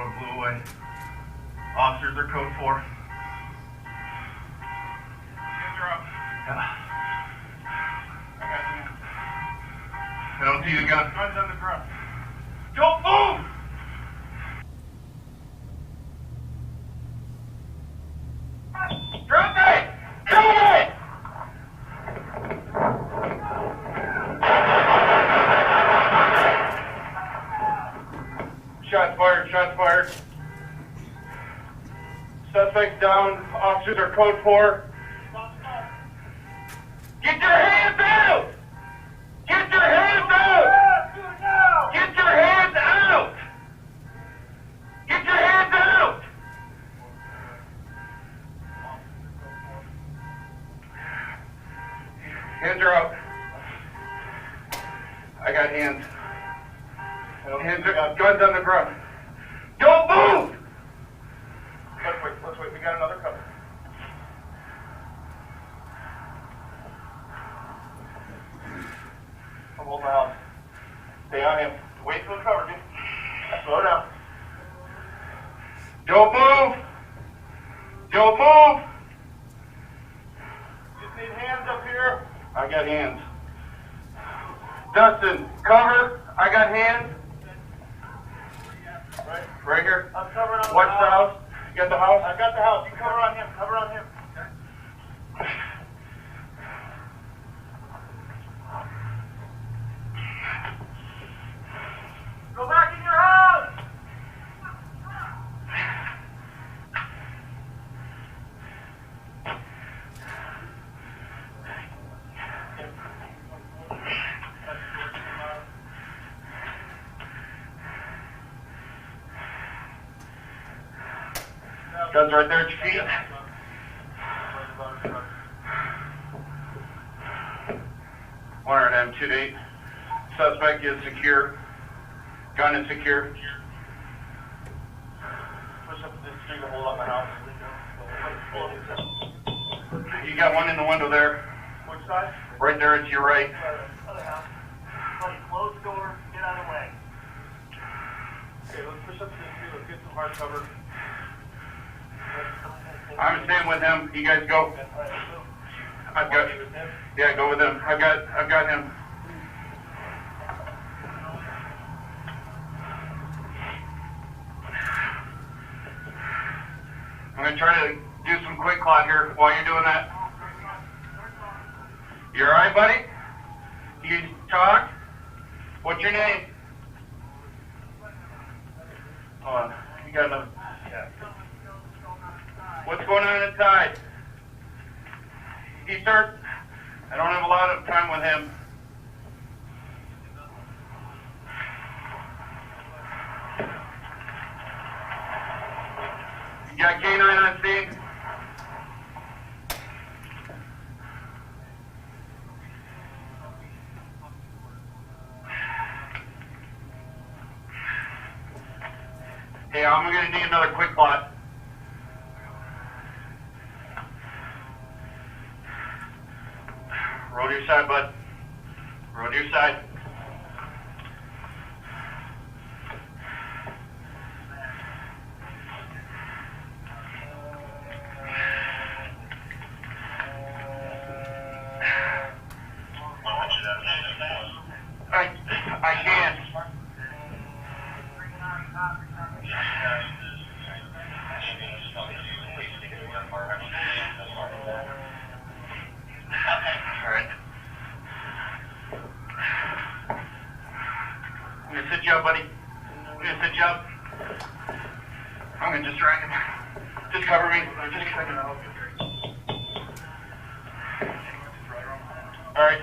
Boy blew away. Officers are code 4. Hands are up. Yeah. I got you. I don't see the gun. Gun's on the ground. Don't move! Drop it! Drop it! Shots fired, shots fired. Suspects down, officers are code 4. Get your hands out! Get your hands out! Get your hands out! Get your hands out! Hands are out. I got hands. Hands are up. Guns on the ground. Don't move! Let's wait. We got another cover. I'm holding my house. Stay on him. Wait for the cover, dude. Slow down. Don't move! Don't move! Just need hands up here. I got hands. Dustin, cover. I got hands. Right here. I'm covering on Watch the house. You got the house? I got the house. You cover on him. Cover on him. Go back in your house. Guns right there at your feet. One M28. Suspect is secure. Gun is secure. Push up this tree to hold up my house. You got one in the window there. Which side? Right there at your right. Other house. Buddy, close the door. Get out of the way. Okay, let's push up to this tree. Let's get some hard cover. I'm staying with him. You guys go. I've got. Yeah, go with him. I've got him. I'm gonna try to do some quick clot here while you're doing that. You alright, buddy? You talk? What's your name? Hold on. You got another. What's going on inside? I don't have a lot of time with him. You got canine on scene? Hey, I'm going to need another quick plot. Roll to your side, bud. Roll to your side. I can't. Alright. I'm gonna sit you up, buddy. I'm gonna sit you up. I'm gonna distract him. Just cover me. Just a second. Alright.